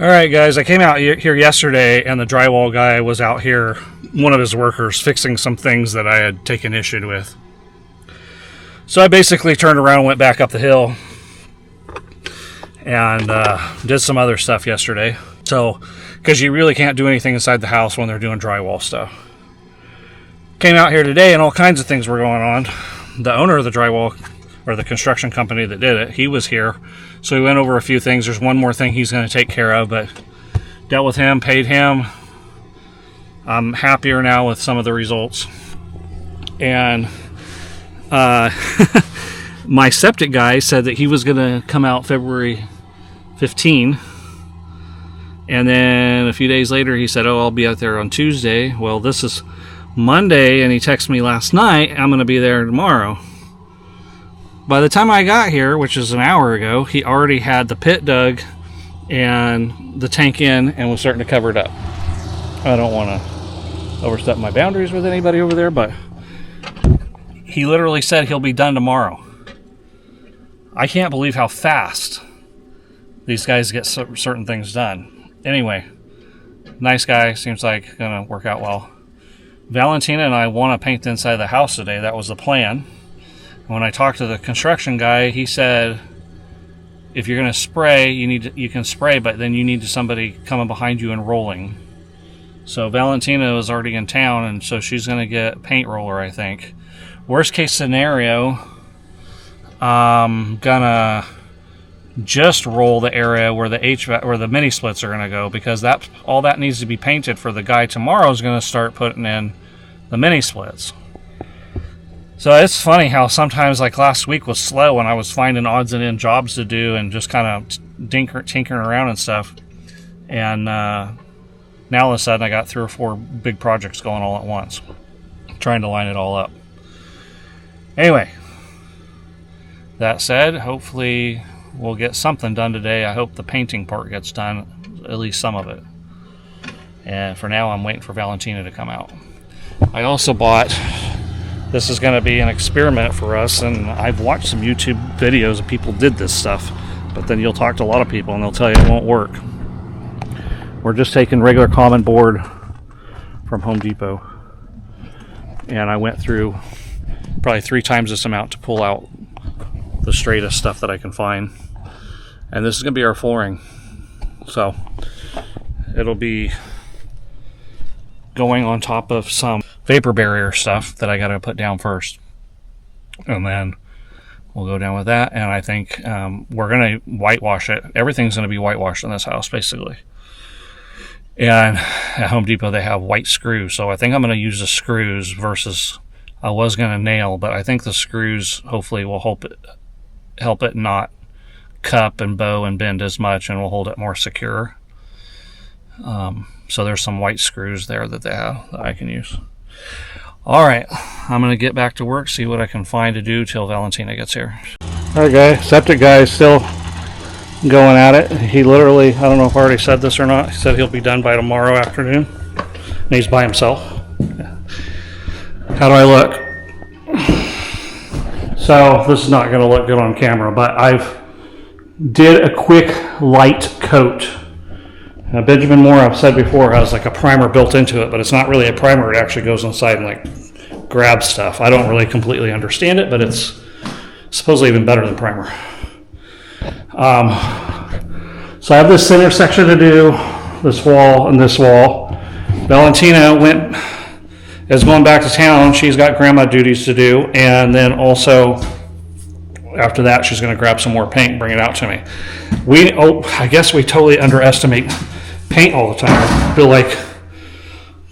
All right, guys, I came out here yesterday, and the drywall guy was out here, one of his workers, fixing some things that I had taken issue with. So I basically turned around and went back up the hill and did some other stuff yesterday. So, because you really can't do anything inside the house when they're doing drywall stuff. Came out here today, and all kinds of things were going on. The owner of the drywall, or the construction company that did it, he was here. So we went over a few things. There's one more thing he's going to take care of, but dealt with him, paid him. I'm happier now with some of the results. And my septic guy said that he was going to come out February 15. And then a few days later, he said, I'll be out there on Tuesday. Well, this is Monday, and he texted me last night, I'm going to be there tomorrow. By the time I got here, which is an hour ago, he already had the pit dug and the tank in and was starting to cover it up. I don't want to overstep my boundaries with anybody over there, but he literally said he'll be done tomorrow. I can't believe how fast these guys get certain things done. Anyway, nice guy, seems like going to work out well. Valentina and I want to paint the inside of the house today. That was the plan. When I talked to the construction guy, he said, if you're going to spray, you can spray, but then you need somebody coming behind you and rolling. So Valentina is already in town, and so she's going to get a paint roller, I think. Worst case scenario, I'm gonna just roll the area where the HVAC or the mini splits are going to go, because all that needs to be painted for the guy tomorrow is going to start putting in the mini splits. So it's funny how sometimes, like last week was slow when I was finding odds and end jobs to do and just kind of tinkering around and stuff. And now all of a sudden I got 3 or 4 big projects going all at once, trying to line it all up. Anyway, that said, hopefully we'll get something done today. I hope the painting part gets done, at least some of it. And for now, I'm waiting for Valentina to come out. I also bought... This is going to be an experiment for us, and I've watched some YouTube videos of people did this stuff, but then you'll talk to a lot of people and they'll tell you it won't work. We're just taking regular common board from Home Depot, and I went through probably 3 times this amount to pull out the straightest stuff that I can find, and this is going to be our flooring. So it'll be going on top of some vapor barrier stuff that I got to put down first, and then we'll go down with that. And I think we're going to whitewash it. Everything's going to be whitewashed in this house basically. And at Home Depot they have white screws, so I think I'm going to use the screws versus I was going to nail, but I think the screws hopefully will help it not cup and bow and bend as much, and will hold it more secure. So there's some white screws there that they have that I can use. All right, I'm going to get back to work, see what I can find to do till Valentina gets here. All right, guys, septic guy is still going at it. He literally, I don't know if I already said this or not, he said he'll be done by tomorrow afternoon. And he's by himself. How do I look? So this is not going to look good on camera, but I've did a quick light coat. Benjamin Moore, I've said before, has like a primer built into it, but it's not really a primer. It actually goes inside and like grabs stuff. I don't really completely understand it, but it's supposedly even better than primer. So I have this center section to do, this wall and this wall. Valentina is going back to town. She's got grandma duties to do, and then also after that she's going to grab some more paint and bring it out to me. I guess we totally underestimate paint all the time. I feel like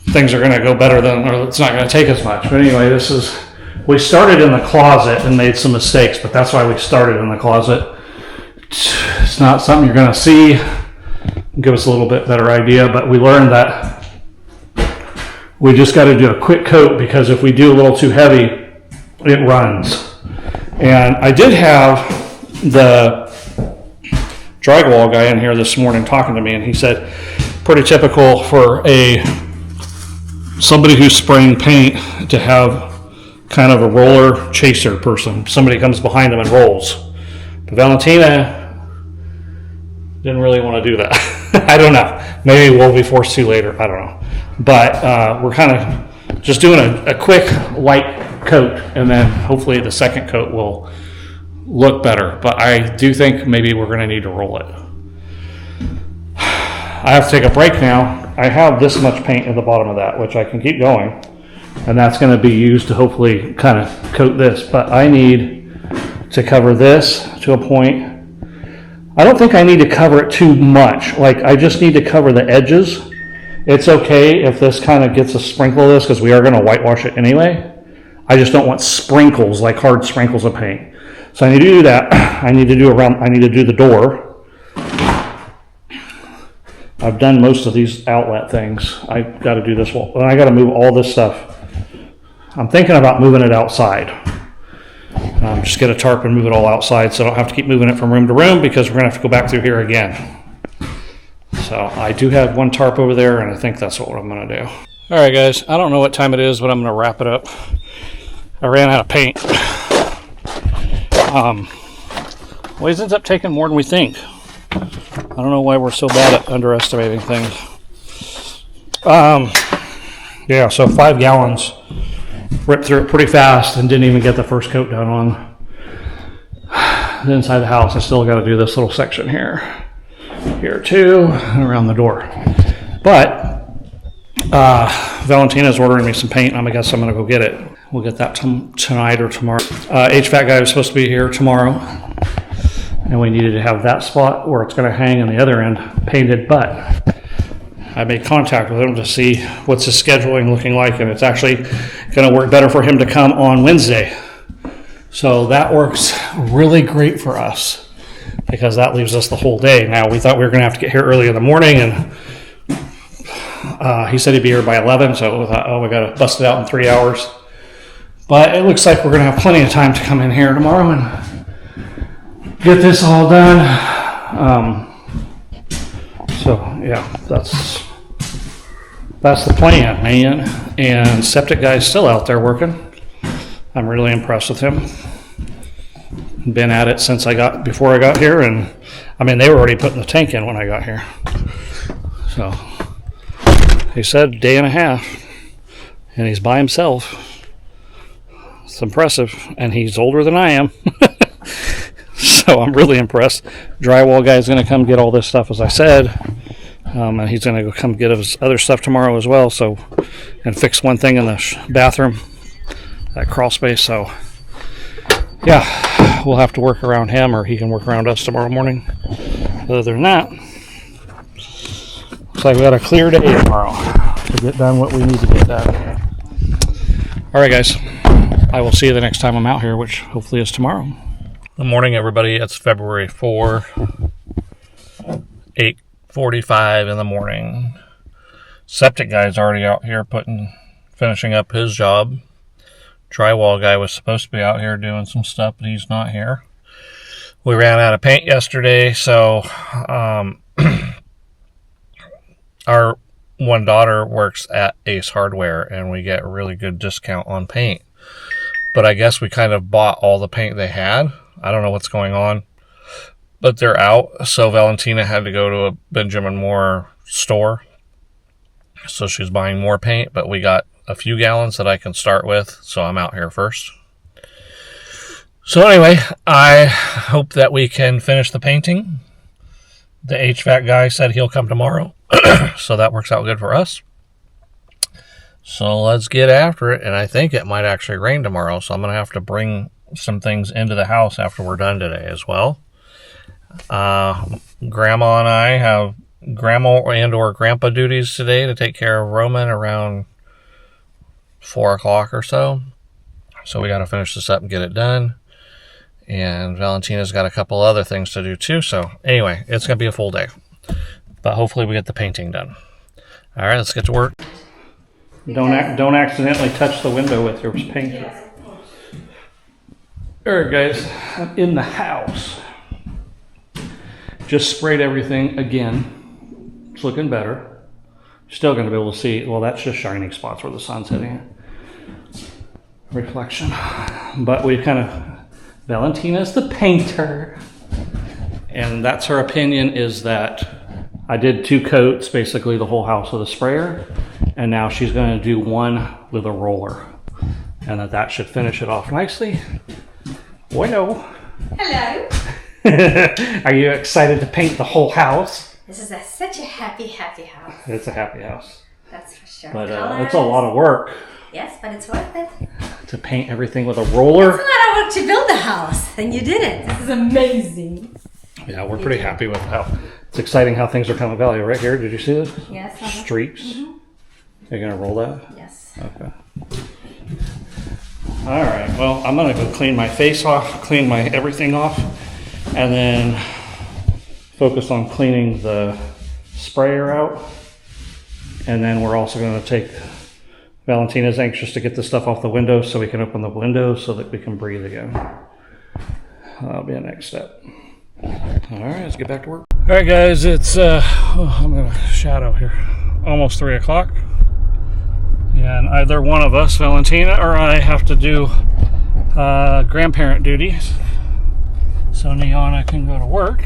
things are going to go better than, or it's not going to take as much. But anyway, we started in the closet and made some mistakes, but that's why we started in the closet. It's not something you're going to see. Give us a little bit better idea, but we learned that we just got to do a quick coat, because if we do a little too heavy, it runs. And I did have the drywall guy in here this morning talking to me, and he said pretty typical for somebody who's spraying paint to have kind of a roller chaser person. Somebody comes behind them and rolls. But Valentina Didn't really want to do that. I don't know. Maybe we'll be forced to later. I don't know. But we're kind of just doing a quick light coat, and then hopefully the second coat will look better. But I do think maybe we're going to need to roll it. I have to take a break now. I have this much paint at the bottom of that, which I can keep going. And that's going to be used to hopefully kind of coat this. But I need to cover this to a point. I don't think I need to cover it too much. Like, I just need to cover the edges. It's okay if this kind of gets a sprinkle of this, because we are going to whitewash it anyway. I just don't want sprinkles, like hard sprinkles of paint. So I need to do that. I need to do the door. I've done most of these outlet things. I got to do this wall. And I got to move all this stuff. I'm thinking about moving it outside. Just get a tarp and move it all outside so I don't have to keep moving it from room to room, because we're going to have to go back through here again. So I do have one tarp over there, and I think that's what I'm going to do. All right, guys. I don't know what time it is, but I'm going to wrap it up. I ran out of paint. Always ends up taking more than we think. I don't know why we're so bad at underestimating things. Yeah, so 5 gallons. Ripped through it pretty fast and didn't even get the first coat done on the inside of the house. I still got to do this little section here too, and around the door. But Valentina's ordering me some paint, and I guess I'm going to go get it. We'll get that tonight or tomorrow. HVAC guy was supposed to be here tomorrow, and we needed to have that spot where it's going to hang on the other end painted, but I made contact with him to see what's his scheduling looking like, and it's actually going to work better for him to come on Wednesday. So that works really great for us, because that leaves us the whole day. Now, we thought we were going to have to get here early in the morning, and he said he'd be here by 11, so we thought, oh, we got to bust it out in 3 hours. But it looks like we're going to have plenty of time to come in here tomorrow and get this all done. So yeah, that's the plan, man. And septic guy's still out there working. I'm really impressed with him. Been at it since before I got here, and I mean, they were already putting the tank in when I got here. So he said a day and a half, and he's by himself. It's impressive, and he's older than I am. So I'm really impressed. Drywall guy's going to come get all this stuff, as I said. And he's going to go come get his other stuff tomorrow as well. So, and fix one thing in the bathroom, that crawl space. So, yeah, we'll have to work around him, or he can work around us tomorrow morning. Other than that, looks like we got a clear day tomorrow to get done what we need to get done. All right, guys. I will see you the next time I'm out here, which hopefully is tomorrow. Good morning, everybody. It's February 4, 8:45 in the morning. Septic guy's already out here finishing up his job. Drywall guy was supposed to be out here doing some stuff, but he's not here. We ran out of paint yesterday, so our one daughter works at Ace Hardware, and we get a really good discount on paint. But I guess we kind of bought all the paint they had. I don't know what's going on, but they're out. So Valentina had to go to a Benjamin Moore store. So she's buying more paint, but we got a few gallons that I can start with. So I'm out here first. So anyway, I hope that we can finish the painting. The HVAC guy said he'll come tomorrow. So that works out good for us. So let's get after it. And I think it might actually rain tomorrow. So I'm going to have to bring some things into the house after we're done today as well. Grandma and I have grandma and or grandpa duties today to take care of Roman around 4 o'clock or so. So we got to finish this up and get it done. And Valentina's got a couple other things to do too. So anyway, it's going to be a full day. But hopefully we get the painting done. All right, let's get to work. Don't accidentally touch the window with your paint. All right, guys, I'm in the house. Just sprayed everything again. It's looking better. Still going to be able to see. Well, that's just shining spots where the sun's hitting it. Reflection. But we kind of, Valentina's the painter. And that's her opinion, is that I did 2 coats, basically the whole house with a sprayer, and now she's going to do 1 with a roller, and that should finish it off nicely. Bueno. Hello. Are you excited to paint the whole house? This is such a happy house. It's a happy house. That's for sure. But it's a lot of work. Yes, but it's worth it. To paint everything with a roller. It's a lot of work to build a house, and you did it. This is amazing. Yeah, we're pretty happy with how it's exciting how things are coming value right here. Did you see this? Yes. Streaks. Mm-hmm. You're gonna roll that? Yes. Okay. All right. Well, I'm gonna go clean my face off, clean my everything off, and then focus on cleaning the sprayer out. And then we're also going to take, Valentina's anxious to get this stuff off the windows so we can open the windows so that we can breathe again. That'll be the next step. All right, let's get back to work. All right, guys, it's, I'm going to shadow here, almost 3 o'clock. And either one of us, Valentina or I, have to do grandparent duties. So Niana can go to work.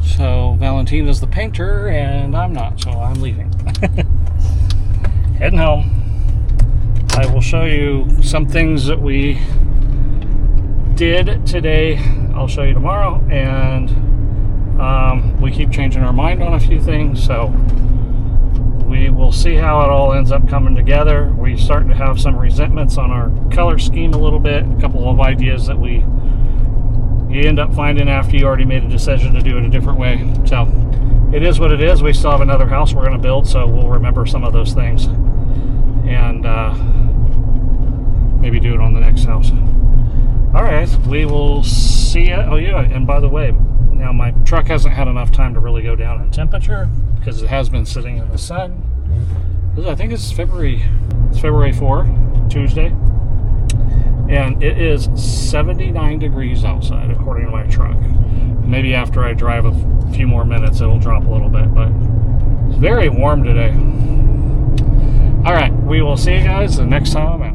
So Valentina's the painter and I'm not, so I'm leaving. Heading home. I will show you some things that we did today. I'll show you tomorrow, and we keep changing our mind on a few things, so we will see how it all ends up coming together. We start to have some resentments on our color scheme a little bit, a couple of ideas that you end up finding after you already made a decision to do it a different way. So it is what it is. We still have another house we're going to build, so we'll remember some of those things and maybe do it on the next house. All right, we will see you. Oh yeah, and by the way, now my truck hasn't had enough time to really go down in temperature because it has been sitting in the sun. I think it's February 4, Tuesday. And it is 79 degrees outside, according to my truck. Maybe after I drive a few more minutes, it'll drop a little bit, but it's very warm today. All right, we will see you guys the next time I'm out.